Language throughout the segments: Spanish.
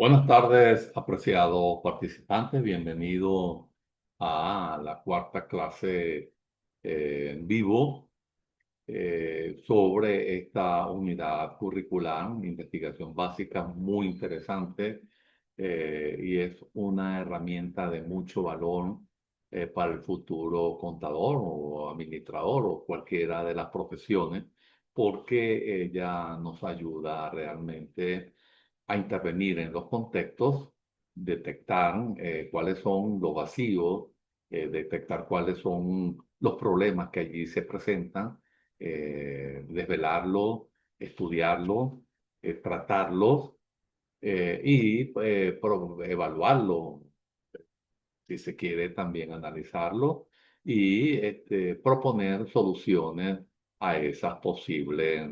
Buenas tardes, apreciado participante. Bienvenido a la cuarta clase en vivo sobre esta unidad curricular, investigación básica muy interesante y es una herramienta de mucho valor para el futuro contador o administrador o cualquiera de las profesiones, porque ella nos ayuda realmente a intervenir en los contextos, detectar cuáles son los vacíos, detectar cuáles son los problemas que allí se presentan, desvelarlos, estudiarlos, tratarlos y evaluarlos, si se quiere también analizarlo y proponer soluciones a esas posibles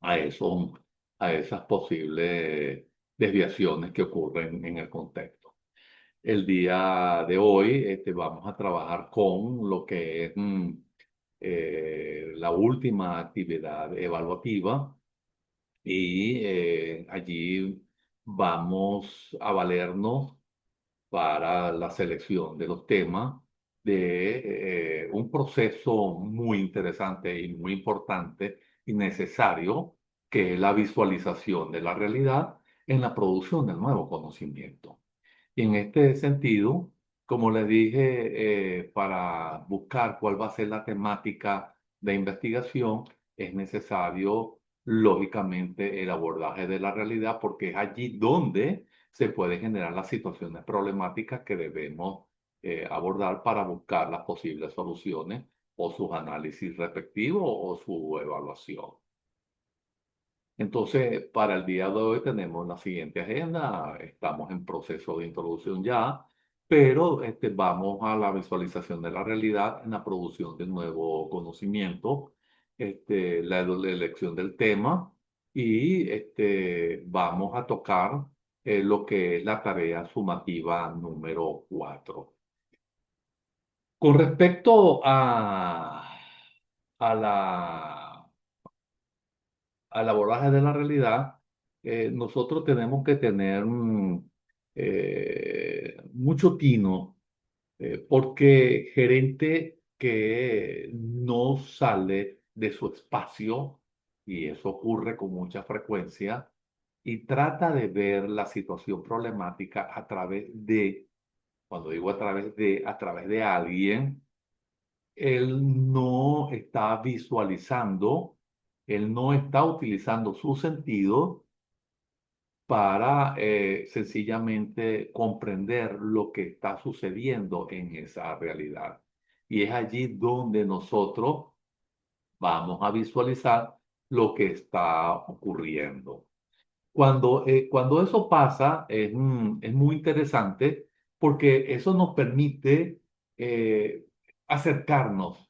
a eso, a esas posibles desviaciones que ocurren en el contexto. El día de hoy vamos a trabajar con lo que es la última actividad evaluativa y allí vamos a valernos para la selección de los temas de un proceso muy interesante y muy importante y necesario, que es la visualización de la realidad en la producción del nuevo conocimiento. Y en este sentido, como le dije, para buscar cuál va a ser la temática de investigación, es necesario, lógicamente, el abordaje de la realidad, porque es allí donde se pueden generar las situaciones problemáticas que debemos abordar para buscar las posibles soluciones o sus análisis respectivos o su evaluación. Entonces, para el día de hoy tenemos la siguiente agenda. Estamos en proceso de introducción ya, pero vamos a la visualización de la realidad en la producción de nuevo conocimiento, la elección del tema y vamos a tocar lo que es la tarea sumativa número 4. Con respecto a la al abordaje de la realidad, nosotros tenemos que tener mucho tino, porque gerente que no sale de su espacio, y eso ocurre con mucha frecuencia, y trata de ver la situación problemática a través de, cuando digo a través de alguien, él no está visualizando, él no está utilizando su sentido para sencillamente comprender lo que está sucediendo en esa realidad. Y es allí donde nosotros vamos a visualizar lo que está ocurriendo. Cuando eso pasa, es muy interesante porque eso nos permite eh, acercarnos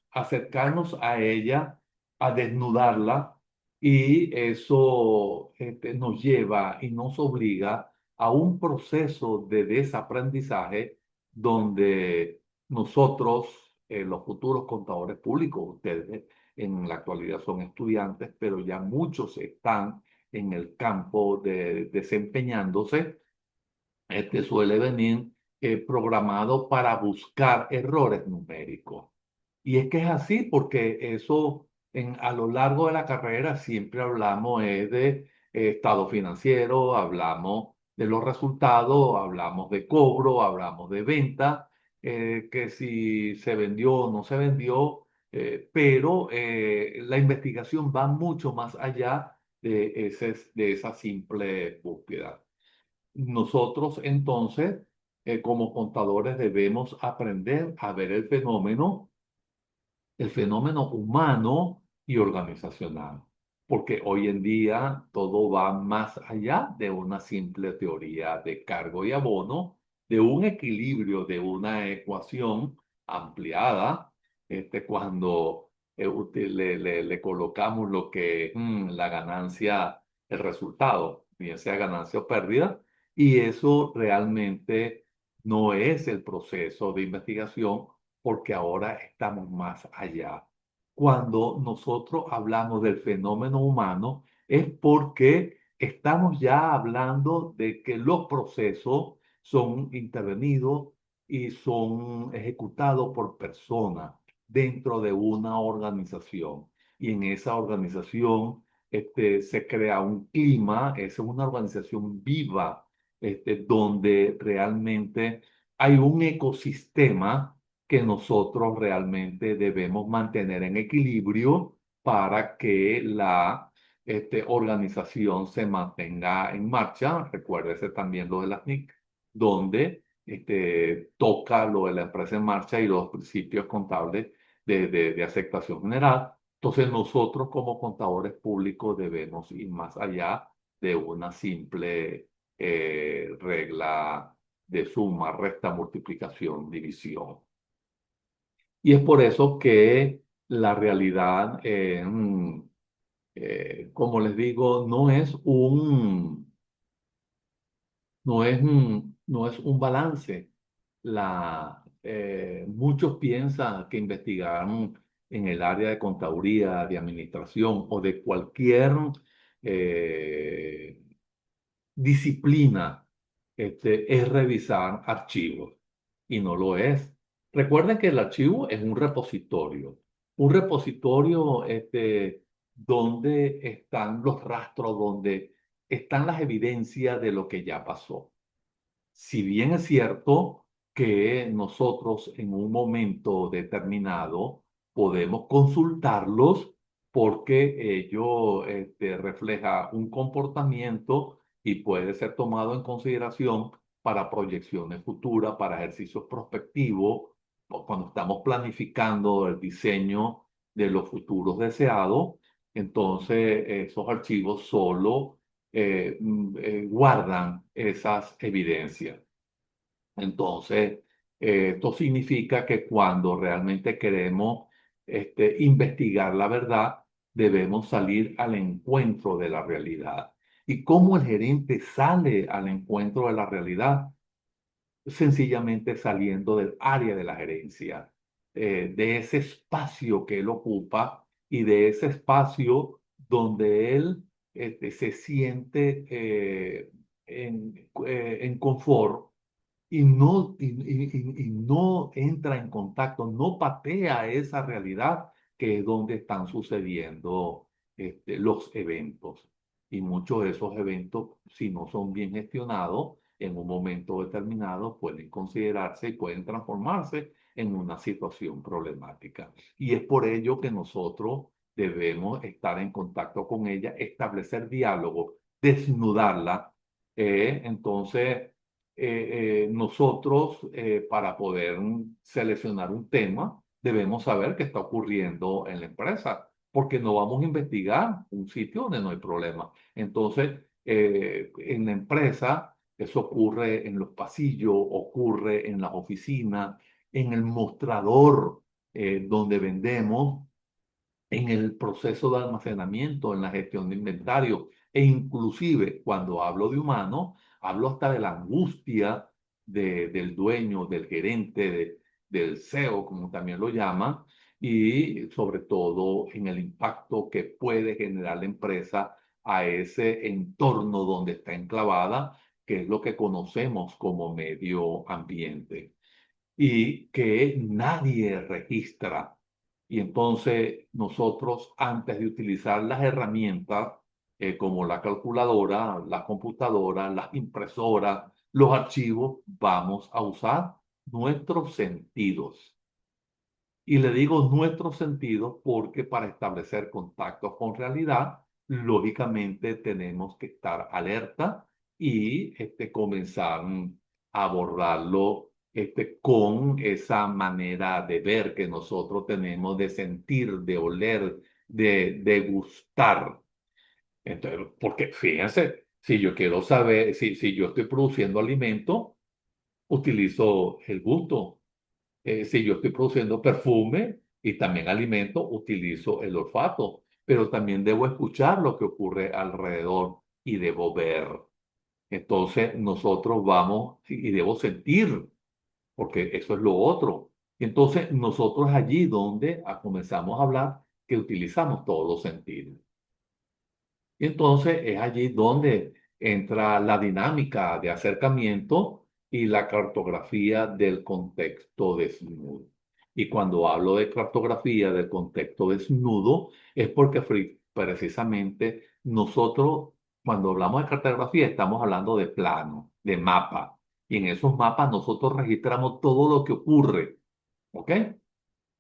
a ella, a desnudarla, y eso nos lleva y nos obliga a un proceso de desaprendizaje donde nosotros, los futuros contadores públicos, ustedes en la actualidad son estudiantes, pero ya muchos están en el campo de desempeñándose, suele venir programado para buscar errores numéricos. Y es que es así porque eso a lo largo de la carrera siempre hablamos de estado financiero, hablamos de los resultados, hablamos de cobro, hablamos de venta, que si se vendió o no se vendió, pero la investigación va mucho más allá de esa simple búsqueda. Nosotros entonces, como contadores, debemos aprender a ver el fenómeno humano y organizacional, porque hoy en día todo va más allá de una simple teoría de cargo y abono, de un equilibrio, de una ecuación ampliada, cuando le colocamos lo que es la ganancia, el resultado, bien sea ganancia o pérdida, y eso realmente no es el proceso de investigación, porque ahora estamos más allá. Cuando nosotros hablamos del fenómeno humano, es porque estamos ya hablando de que los procesos son intervenidos y son ejecutados por personas dentro de una organización. Y en esa organización se crea un clima, es una organización viva, donde realmente hay un ecosistema que nosotros realmente debemos mantener en equilibrio para que la organización se mantenga en marcha. Recuérdese también lo de las NIC, donde toca lo de la empresa en marcha y los principios contables de aceptación general. Entonces nosotros como contadores públicos debemos ir más allá de una simple regla de suma, resta, multiplicación, división. Y es por eso que la realidad, como les digo, no es un balance. Muchos piensan que investigar en el área de contaduría, de administración o de cualquier eh, disciplina es revisar archivos y no lo es. Recuerden que el archivo es un repositorio donde están los rastros, donde están las evidencias de lo que ya pasó. Si bien es cierto que nosotros en un momento determinado podemos consultarlos porque ello refleja un comportamiento y puede ser tomado en consideración para proyecciones futuras, para ejercicios prospectivos, o cuando estamos planificando el diseño de los futuros deseados, entonces esos archivos solo guardan esas evidencias. Entonces, esto significa que cuando realmente queremos investigar la verdad, debemos salir al encuentro de la realidad. ¿Y cómo el gerente sale al encuentro de la realidad? Sencillamente saliendo del área de la gerencia, de ese espacio que él ocupa y de ese espacio donde él se siente en confort y no entra en contacto, no patea esa realidad que es donde están sucediendo los eventos. Y muchos de esos eventos, si no son bien gestionados, en un momento determinado pueden considerarse y pueden transformarse en una situación problemática. Y es por ello que nosotros debemos estar en contacto con ella, establecer diálogo, desnudarla. Entonces, nosotros para poder seleccionar un tema debemos saber qué está ocurriendo en la empresa, porque no vamos a investigar un sitio donde no hay problema. Entonces, en la empresa, eso ocurre en los pasillos, ocurre en las oficinas, en el mostrador donde vendemos, en el proceso de almacenamiento, en la gestión de inventario e inclusive cuando hablo de humano, hablo hasta de la angustia del dueño, del gerente, del CEO, como también lo llaman, y sobre todo en el impacto que puede generar la empresa a ese entorno donde está enclavada, que es lo que conocemos como medio ambiente y que nadie registra. Y entonces nosotros, antes de utilizar las herramientas como la calculadora, la computadora, las impresoras, los archivos, vamos a usar nuestros sentidos. Y le digo nuestros sentidos porque para establecer contactos con realidad, lógicamente tenemos que estar alerta y comenzar a abordarlo con esa manera de ver que nosotros tenemos, de sentir, de oler, de gustar. Entonces, porque fíjense, si yo quiero saber, si yo estoy produciendo alimento, utilizo el gusto. Si yo estoy produciendo perfume y también alimento, utilizo el olfato, pero también debo escuchar lo que ocurre alrededor y debo ver. Entonces nosotros vamos y debo sentir, porque eso es lo otro. Entonces nosotros allí donde comenzamos a hablar que utilizamos todos los sentidos. Y entonces es allí donde entra la dinámica de acercamiento y la cartografía del contexto desnudo. Y cuando hablo de cartografía del contexto desnudo, es porque precisamente nosotros, cuando hablamos de cartografía, estamos hablando de plano, de mapa. Y en esos mapas nosotros registramos todo lo que ocurre, ¿ok?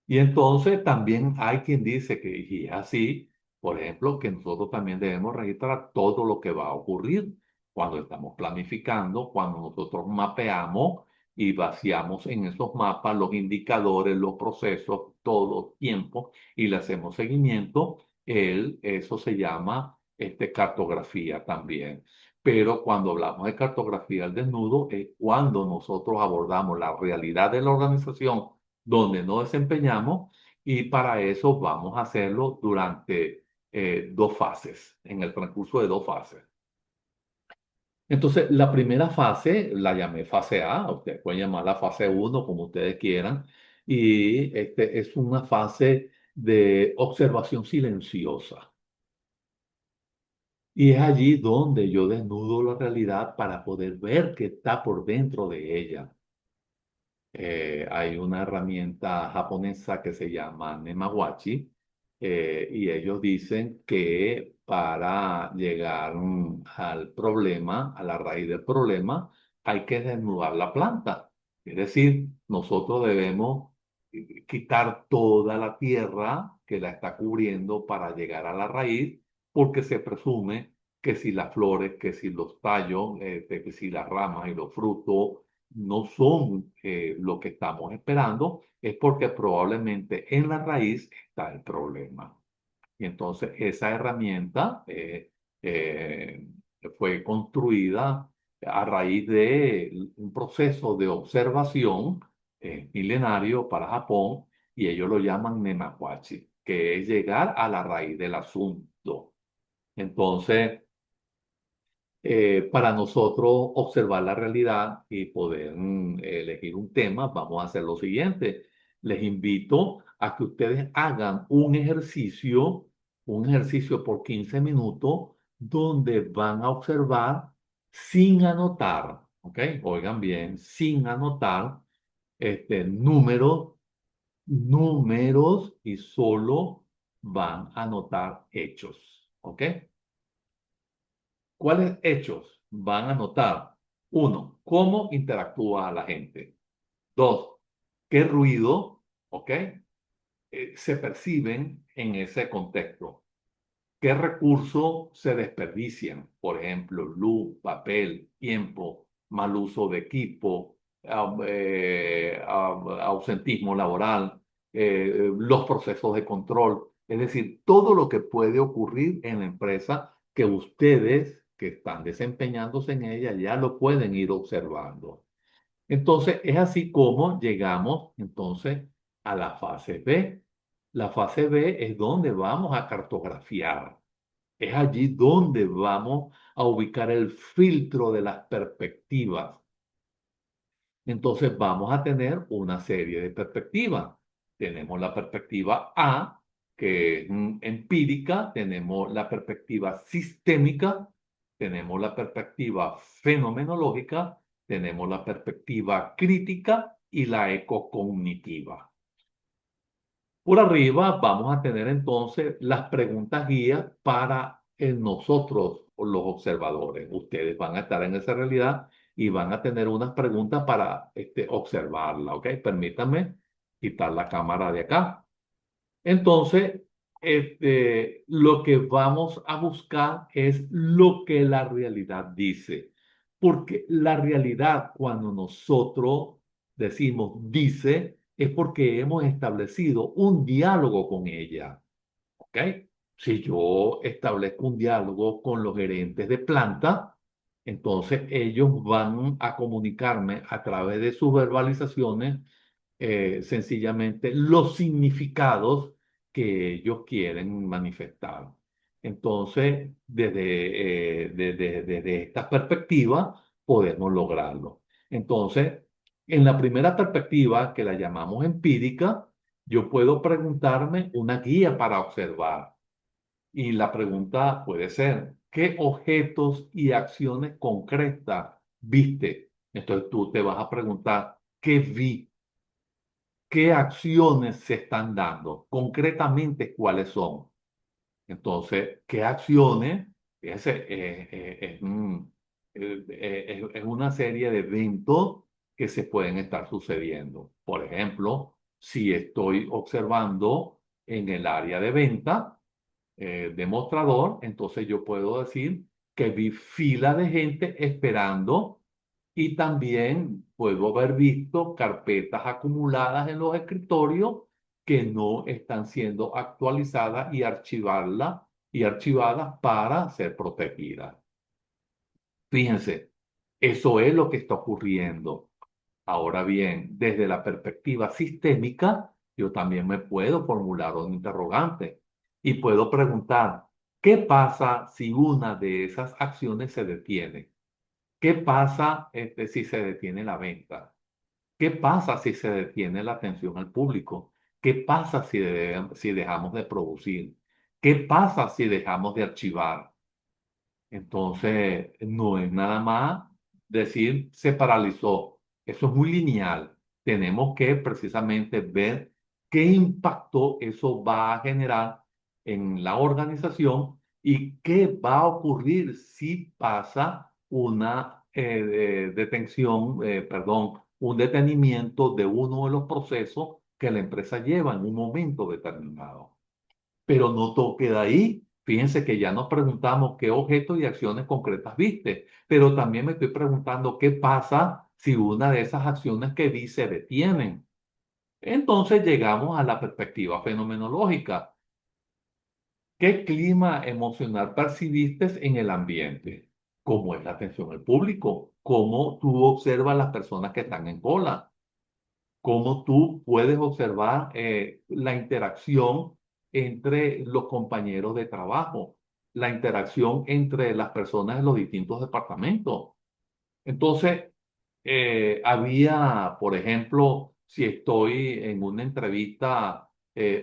Y entonces también hay quien dice que, y es así, por ejemplo, que nosotros también debemos registrar todo lo que va a ocurrir cuando estamos planificando, cuando nosotros mapeamos y vaciamos en esos mapas los indicadores, los procesos, todo tiempo y le hacemos seguimiento, eso se llama cartografía también. Pero cuando hablamos de cartografía al desnudo es cuando nosotros abordamos la realidad de la organización donde nos desempeñamos y para eso vamos a hacerlo durante dos fases, en el transcurso de dos fases. Entonces, la primera fase la llamé fase A, ustedes pueden llamarla fase uno como ustedes quieran, y es una fase de observación silenciosa. Y es allí donde yo desnudo la realidad para poder ver qué está por dentro de ella. Hay una herramienta japonesa que se llama Nemawachi y ellos dicen que para llegar al problema, a la raíz del problema, hay que desnudar la planta. Es decir, nosotros debemos quitar toda la tierra que la está cubriendo para llegar a la raíz, porque se presume que si las flores, que si los tallos, que si las ramas y los frutos no son lo que estamos esperando, es porque probablemente en la raíz está el problema. Y entonces esa herramienta eh, fue construida a raíz de un proceso de observación milenario para Japón y ellos lo llaman nemahuachi, que es llegar a la raíz del asunto. Entonces, para nosotros observar la realidad y poder elegir un tema, vamos a hacer lo siguiente. Les invito a que ustedes hagan un ejercicio por 15 minutos, donde van a observar sin anotar, ¿ok? Oigan bien, sin anotar números, números y solo van a anotar hechos, ¿ok? ¿Cuáles hechos van a notar? Uno, cómo interactúa la gente. Dos, qué ruido, ¿ok? Se perciben en ese contexto. ¿Qué recursos se desperdician? Por ejemplo, luz, papel, tiempo, mal uso de equipo, ausentismo laboral, los procesos de control. Es decir, todo lo que puede ocurrir en la empresa que ustedes que están desempeñándose en ella ya lo pueden ir observando. Entonces, es así como llegamos entonces a la fase B. La fase B es donde vamos a cartografiar. Es allí donde vamos a ubicar el filtro de las perspectivas. Entonces vamos a tener una serie de perspectivas. Tenemos la perspectiva A, que es empírica, tenemos la perspectiva sistémica, tenemos la perspectiva fenomenológica, tenemos la perspectiva crítica y la ecocognitiva. Por arriba vamos a tener entonces las preguntas guías para nosotros, los observadores. Ustedes van a estar en esa realidad y van a tener unas preguntas para observarla, ¿ok? Permítanme quitar la cámara de acá. Entonces, lo que vamos a buscar es lo que la realidad dice. Porque la realidad, cuando nosotros decimos dice, es porque hemos establecido un diálogo con ella. ¿Ok? Si yo establezco un diálogo con los gerentes de planta, entonces ellos van a comunicarme a través de sus verbalizaciones sencillamente los significados que ellos quieren manifestar. Entonces, desde esta perspectiva, podemos lograrlo. Entonces, en la primera perspectiva, que la llamamos empírica, yo puedo preguntarme una guía para observar. Y la pregunta puede ser, ¿qué objetos y acciones concretas viste? Entonces tú te vas a preguntar, ¿qué vi? ¿Qué acciones se están dando? Concretamente, ¿cuáles son? Entonces, ¿qué acciones? Fíjese, es una serie de eventos que se pueden estar sucediendo. Por ejemplo, si estoy observando en el área de venta, demostrador, entonces yo puedo decir que vi fila de gente esperando y también puedo haber visto carpetas acumuladas en los escritorios que no están siendo actualizadas y archivadas para ser protegidas. Fíjense, eso es lo que está ocurriendo. Ahora bien, desde la perspectiva sistémica, yo también me puedo formular un interrogante y puedo preguntar, ¿qué pasa si una de esas acciones se detiene? ¿Qué pasa si se detiene la venta? ¿Qué pasa si se detiene la atención al público? ¿Qué pasa si dejamos de producir? ¿Qué pasa si dejamos de archivar? Entonces, no es nada más decir se paralizó. Eso es muy lineal. Tenemos que precisamente ver qué impacto eso va a generar en la organización y qué va a ocurrir si pasa una detención, perdón, un detenimiento de uno de los procesos que la empresa lleva en un momento determinado. Pero no todo queda ahí. Fíjense que ya nos preguntamos qué objetos y acciones concretas viste, pero también me estoy preguntando qué pasa si una de esas acciones que vi se detienen. Entonces llegamos a la perspectiva fenomenológica. ¿Qué clima emocional percibiste en el ambiente? ¿Cómo es la atención al público? ¿Cómo tú observas las personas que están en cola? Cómo tú puedes observar la interacción entre los compañeros de trabajo, la interacción entre las personas de los distintos departamentos. Entonces, había, por ejemplo, si estoy en una entrevista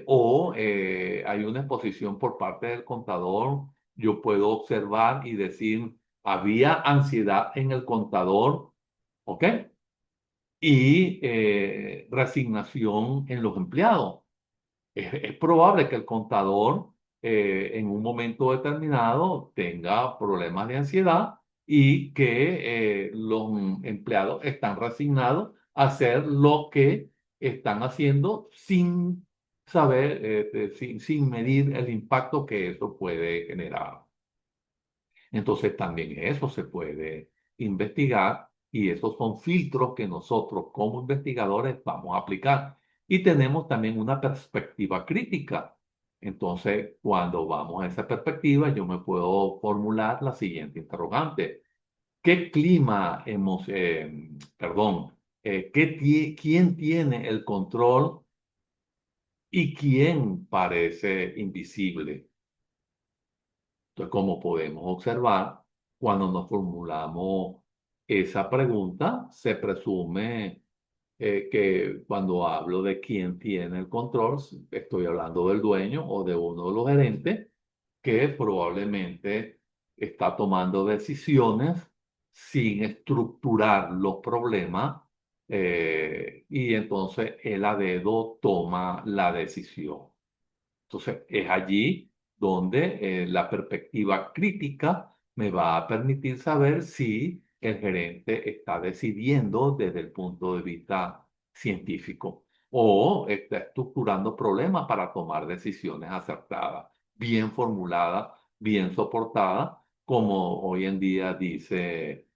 o hay una exposición por parte del contador, yo puedo observar y decir, había ansiedad en el contador, ¿ok? Y resignación en los empleados. Es probable que el contador en un momento determinado tenga problemas de ansiedad y que los empleados están resignados a hacer lo que están haciendo sin saber, sin medir el impacto que eso puede generar. Entonces también eso se puede investigar y esos son filtros que nosotros como investigadores vamos a aplicar. Y tenemos también una perspectiva crítica. Entonces, cuando vamos a esa perspectiva, yo me puedo formular la siguiente interrogante. ¿Qué clima hemos, perdón, quién tiene el control y quién parece invisible? Entonces, como podemos observar, cuando nos formulamos esa pregunta, se presume que cuando hablo de quién tiene el control, estoy hablando del dueño o de uno de los gerentes que probablemente está tomando decisiones sin estructurar los problemas y entonces él a dedo toma la decisión. Entonces, es allí donde la perspectiva crítica me va a permitir saber si el gerente está decidiendo desde el punto de vista científico o está estructurando problemas para tomar decisiones acertadas, bien formuladas, bien soportadas, como hoy en día dice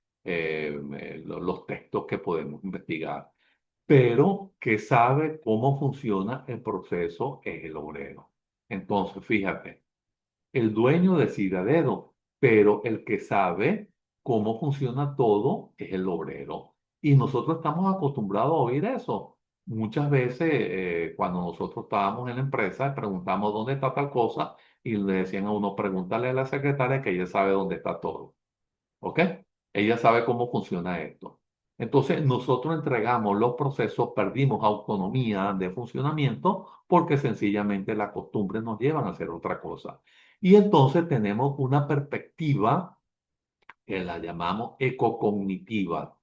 los textos que podemos investigar. Pero que sabe cómo funciona el proceso es el obrero. Entonces, fíjate, el dueño decide a dedo, pero el que sabe cómo funciona todo es el obrero. Y nosotros estamos acostumbrados a oír eso. Muchas veces, cuando nosotros estábamos en la empresa, preguntamos dónde está tal cosa y le decían a uno, pregúntale a la secretaria que ella sabe dónde está todo. ¿Ok? Ella sabe cómo funciona esto. Entonces, nosotros entregamos los procesos, perdimos autonomía de funcionamiento porque sencillamente las costumbres nos llevan a hacer otra cosa. Y entonces tenemos una perspectiva que la llamamos ecocognitiva.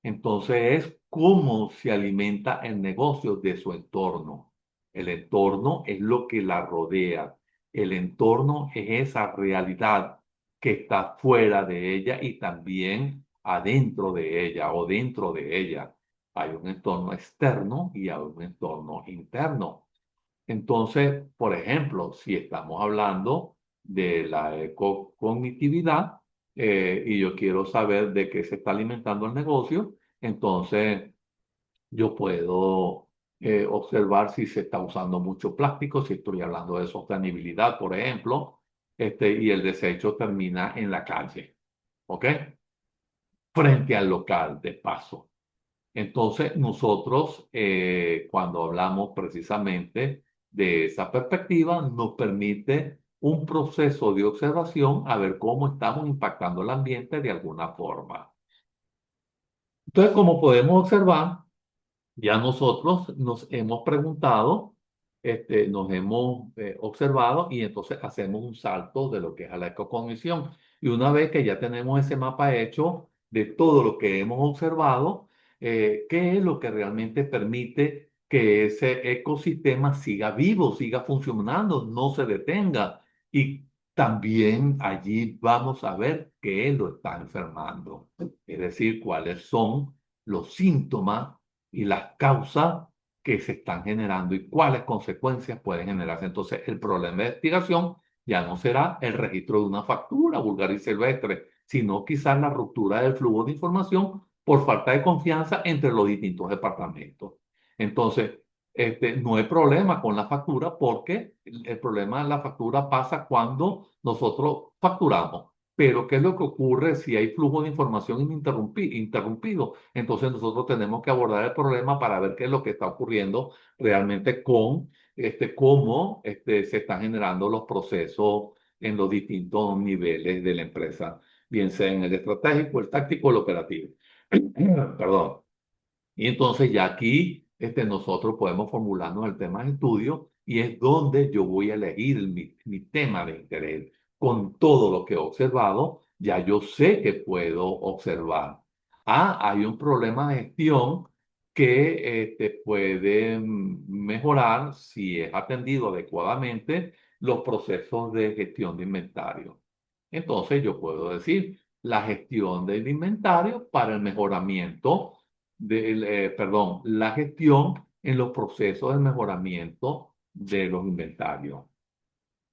Entonces es cómo se alimenta el negocio de su entorno. El entorno es lo que la rodea. El entorno es esa realidad que está fuera de ella y también adentro de ella o dentro de ella. Hay un entorno externo y hay un entorno interno. Entonces, por ejemplo, si estamos hablando de la ecocognitividad y yo quiero saber de qué se está alimentando el negocio, entonces yo puedo observar si se está usando mucho plástico, si estoy hablando de sostenibilidad, por ejemplo, y el desecho termina en la calle, ¿ok? Frente al local, de paso. Entonces, nosotros, cuando hablamos precisamente de esa perspectiva, nos permite un proceso de observación a ver cómo estamos impactando el ambiente de alguna forma. Entonces, como podemos observar, ya nosotros nos hemos preguntado, nos hemos observado y entonces hacemos un salto de lo que es a la ecocognición. Y una vez que ya tenemos ese mapa hecho de todo lo que hemos observado, ¿qué es lo que realmente permite que ese ecosistema siga vivo, siga funcionando, no se detenga? Y también allí vamos a ver qué lo está enfermando, es decir, cuáles son los síntomas y las causas que se están generando y cuáles consecuencias pueden generarse. Entonces, el problema de investigación ya no será el registro de una factura vulgar y silvestre, sino quizás la ruptura del flujo de información por falta de confianza entre los distintos departamentos. Entonces, no hay problema con la factura porque el problema de la factura pasa cuando nosotros facturamos. Pero, ¿qué es lo que ocurre si hay flujo de información interrumpido? Entonces, nosotros tenemos que abordar el problema para ver qué es lo que está ocurriendo realmente con cómo se están generando los procesos en los distintos niveles de la empresa, bien sea en el estratégico, el táctico o el operativo. Perdón. Y entonces ya aquí nosotros podemos formularnos el tema de estudio y es donde yo voy a elegir mi tema de interés. Con todo lo que he observado, ya yo sé que puedo observar. Hay un problema de gestión que puede mejorar si es atendido adecuadamente los procesos de gestión de inventario. Entonces yo puedo decir la gestión del inventario para el mejoramiento perdón, la gestión en los procesos de mejoramiento de los inventarios.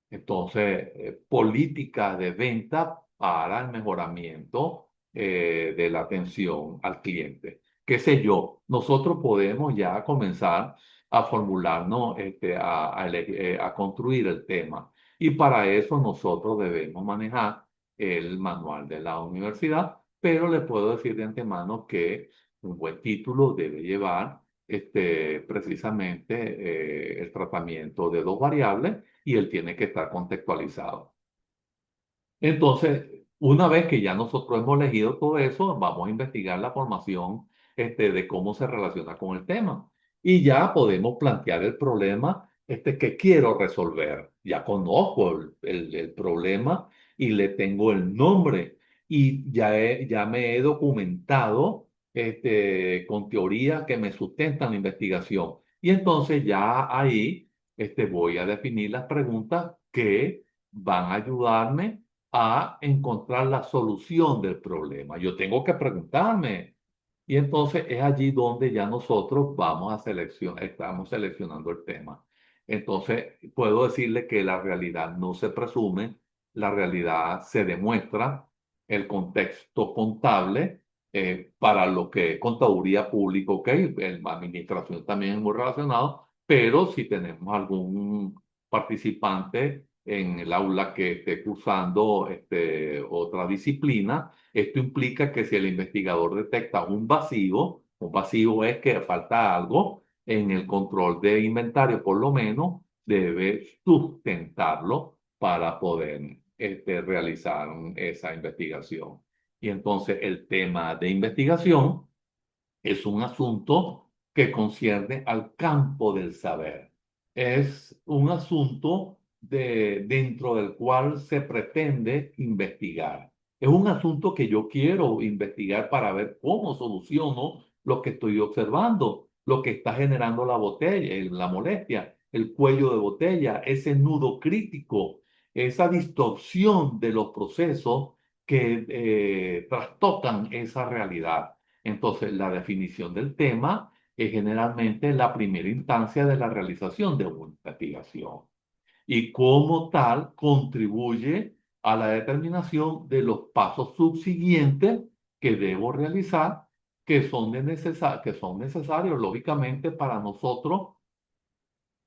Entonces, política de venta para el mejoramiento de la atención al cliente. ¿Qué sé yo? Nosotros podemos ya comenzar a formularnos, a construir el tema. Y para eso nosotros debemos manejar el manual de la universidad, pero le puedo decir de antemano que un buen título debe llevar precisamente el tratamiento de dos variables y él tiene que estar contextualizado. Entonces, una vez que ya nosotros hemos elegido todo eso, vamos a investigar la formación de cómo se relaciona con el tema. Y ya podemos plantear el problema que quiero resolver. Ya conozco el problema y le tengo el nombre. Y ya me he documentado con teorías que me sustentan la investigación. Y entonces ya ahí voy a definir las preguntas que van a ayudarme a encontrar la solución del problema. Yo tengo que preguntarme. Y entonces es allí donde ya nosotros vamos a estamos seleccionando el tema. Entonces, puedo decirle que la realidad no se presume, la realidad se demuestra, el contexto contable para lo que es contaduría pública, ok, la administración también es muy relacionado, pero si tenemos algún participante en el aula que esté cursando otra disciplina, esto implica que si el investigador detecta un vacío es que falta algo en el control de inventario, por lo menos debe sustentarlo para poder realizar esa investigación. Y entonces el tema de investigación es un asunto que concierne al campo del saber. Es un asunto dentro del cual se pretende investigar. Es un asunto que yo quiero investigar para ver cómo soluciono lo que estoy observando, lo que está generando la botella, la molestia, el cuello de botella, ese nudo crítico, esa distorsión de los procesos que trastocan esa realidad. Entonces, la definición del tema es generalmente la primera instancia de la realización de una investigación y como tal contribuye a la determinación de los pasos subsiguientes que debo realizar, que son necesarios, lógicamente, para nosotros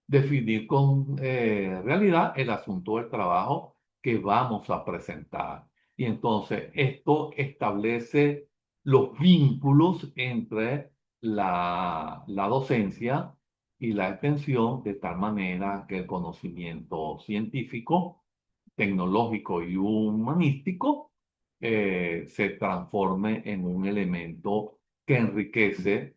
definir con realidad el asunto del trabajo que vamos a presentar. Y entonces esto establece los vínculos entre la docencia y la extensión de tal manera que el conocimiento científico, tecnológico y humanístico se transforme en un elemento que enriquece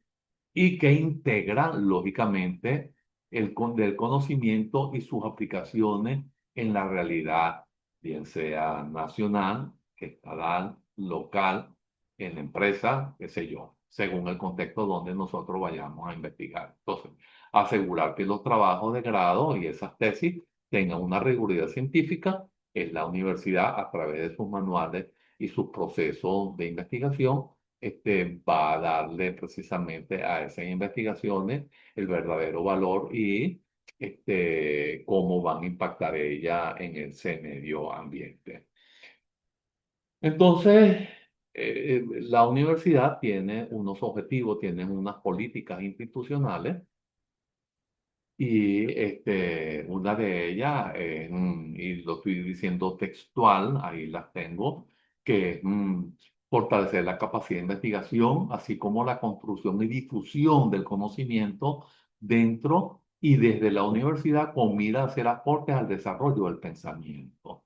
y que integra, lógicamente, del conocimiento y sus aplicaciones en la realidad, bien sea nacional, estatal, local, en la empresa, qué sé yo, según el contexto donde nosotros vayamos a investigar. Entonces, asegurar que los trabajos de grado y esas tesis tengan una riguridad científica es la universidad, a través de sus manuales y sus procesos de investigación, va a darle precisamente a esas investigaciones el verdadero valor y cómo van a impactar ella en ese medio ambiente. Entonces, la universidad tiene unos objetivos, tiene unas políticas institucionales y una de ellas, y lo estoy diciendo textual, ahí las tengo, que es fortalecer la capacidad de investigación, así como la construcción y difusión del conocimiento dentro y desde la universidad con mira a hacer aportes al desarrollo del pensamiento.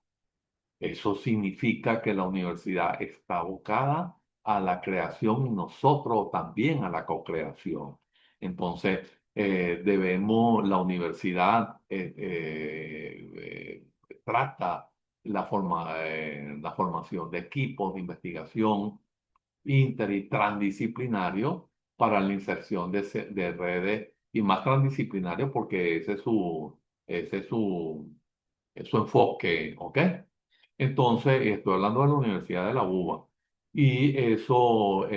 Eso significa que la universidad está abocada a la creación y nosotros también a la co-creación. Entonces, la universidad trata la formación de equipos de investigación inter y transdisciplinario para la inserción de redes y más transdisciplinario porque ese es su enfoque, ¿ok? Entonces, estoy hablando de la Universidad de la UBA y eso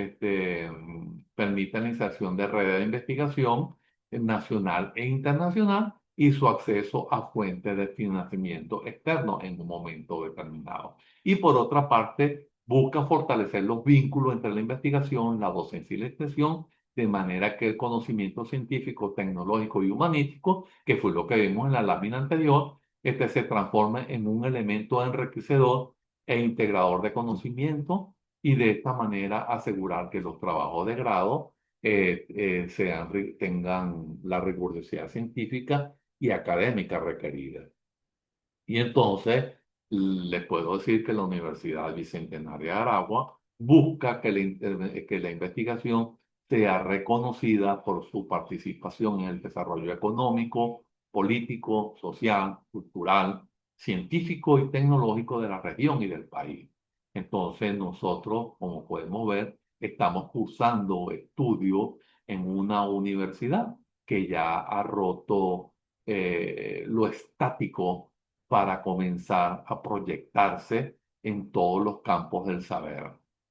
permite la inserción de redes de investigación nacional e internacional y su acceso a fuentes de financiamiento externo en un momento determinado. Y por otra parte, busca fortalecer los vínculos entre la investigación, la docencia y la extensión, de manera que el conocimiento científico, tecnológico y humanístico, que fue lo que vimos en la lámina anterior, se transforme en un elemento enriquecedor e integrador de conocimiento y de esta manera asegurar que los trabajos de grado tengan la rigurosidad científica y académica requerida. Y entonces les puedo decir que la Universidad Bicentenaria de Aragua busca que la investigación sea reconocida por su participación en el desarrollo económico, político, social, cultural, científico y tecnológico de la región y del país. Entonces nosotros, como podemos ver, estamos cursando estudios en una universidad que ya ha roto lo estático para comenzar a proyectarse en todos los campos del saber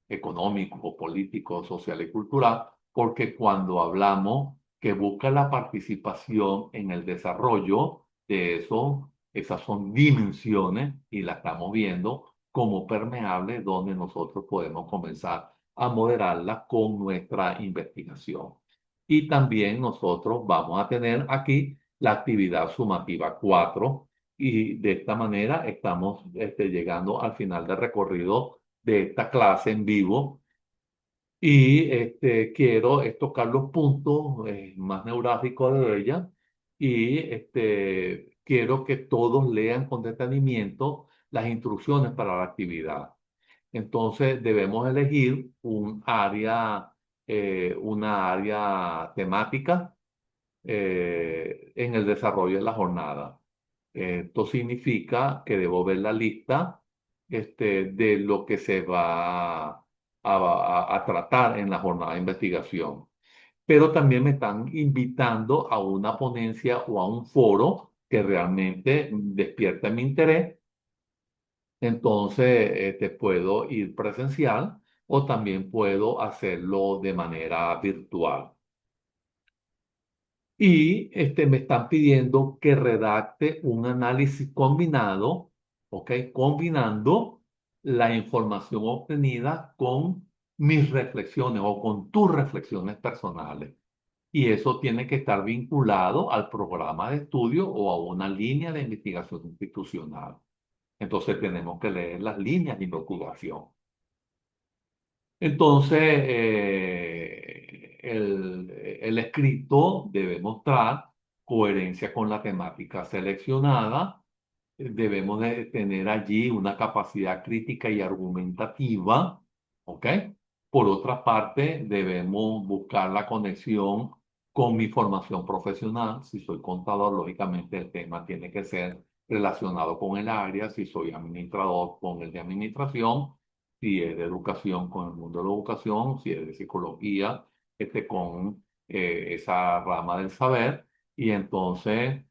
económico, político, social y cultural, porque cuando hablamos que busca la participación en el desarrollo de eso, esas son dimensiones y la estamos viendo como permeables donde nosotros podemos comenzar a moderarla con nuestra investigación. Y también nosotros vamos a tener aquí la actividad sumativa 4 y de esta manera estamos llegando al final del recorrido de esta clase en vivo y quiero tocar los puntos más neurálgicos de ella y quiero que todos lean con detenimiento las instrucciones para la actividad. Entonces debemos elegir una área temática en el desarrollo de la jornada. Esto significa que debo ver la lista de lo que se va a tratar en la jornada de investigación. Pero también me están invitando a una ponencia o a un foro que realmente despierta mi interés. Entonces, puedo ir presencial o también puedo hacerlo de manera virtual. Y me están pidiendo que redacte un análisis combinado, ¿ok? Combinando la información obtenida con mis reflexiones o con tus reflexiones personales. Y eso tiene que estar vinculado al programa de estudio o a una línea de investigación institucional. Entonces tenemos que leer las líneas de investigación. Entonces, el escrito debe mostrar coherencia con la temática seleccionada. Debemos de tener allí una capacidad crítica y argumentativa, ¿ok? Por otra parte, debemos buscar la conexión con mi formación profesional. Si soy contador, lógicamente el tema tiene que ser relacionado con el área. Si soy administrador, con el de administración. Si es de educación, con el mundo de la educación. Si es de psicología, con esa rama del saber. Y entonces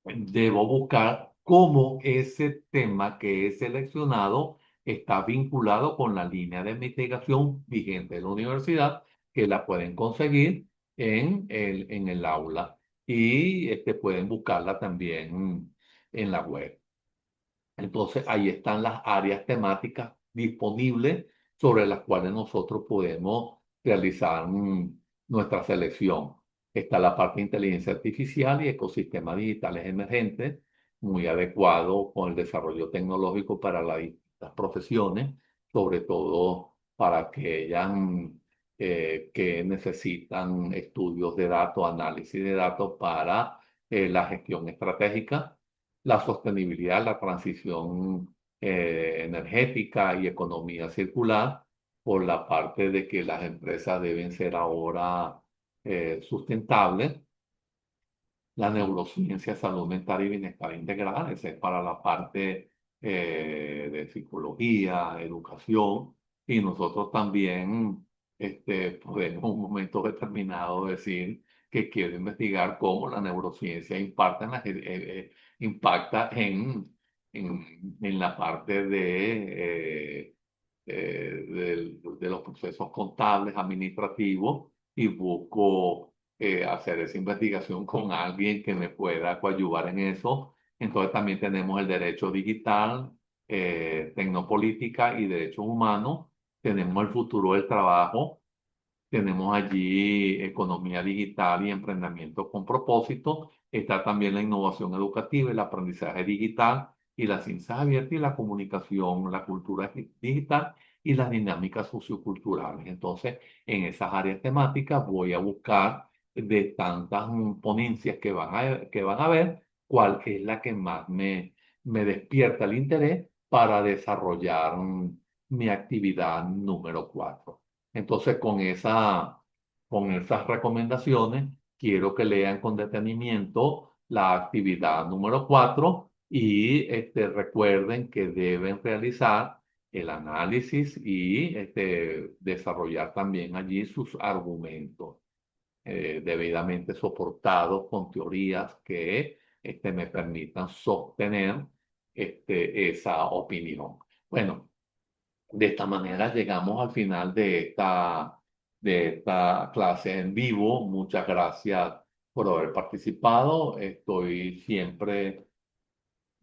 debo buscar cómo ese tema que he seleccionado está vinculado con la línea de investigación vigente de la universidad, que la pueden conseguir en el aula y pueden buscarla también en la web. Entonces, ahí están las áreas temáticas disponibles sobre las cuales nosotros podemos realizar nuestra selección. Está la parte de inteligencia artificial y ecosistemas digitales emergentes, muy adecuado con el desarrollo tecnológico para las distintas profesiones, sobre todo para aquellas que necesitan estudios de datos, análisis de datos para la gestión estratégica, la sostenibilidad, la transición energética y economía circular, por la parte de que las empresas deben ser ahora sustentables, la neurociencia, salud mental y bienestar integral, ese es para la parte de psicología, educación, y nosotros también podemos en un momento determinado decir que quiero investigar cómo la neurociencia impacta en la parte de los procesos contables, administrativos, y busco hacer esa investigación con alguien que me pueda coadyuvar en eso. Entonces también tenemos el derecho digital, tecnopolítica y derechos humanos. Tenemos el futuro del trabajo. Tenemos allí economía digital y emprendimiento con propósito. Está también la innovación educativa, el aprendizaje digital y las ciencias abiertas y la comunicación, la cultura digital y las dinámicas socioculturales. Entonces, en esas áreas temáticas voy a buscar de tantas ponencias que van a ver, cuál es la que más me despierta el interés para desarrollar mi actividad número 4. Entonces, con esas recomendaciones, quiero que lean con detenimiento la actividad número 4 y recuerden que deben realizar el análisis y desarrollar también allí sus argumentos debidamente soportados con teorías que me permitan sostener esa opinión. Bueno, de esta manera llegamos al final de esta clase en vivo. Muchas gracias por haber participado. Estoy siempre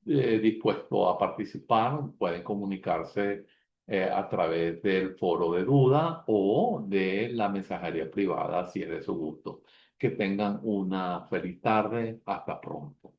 dispuesto a participar. Pueden comunicarse a través del foro de duda o de la mensajería privada si es de su gusto. Que tengan una feliz tarde. Hasta pronto.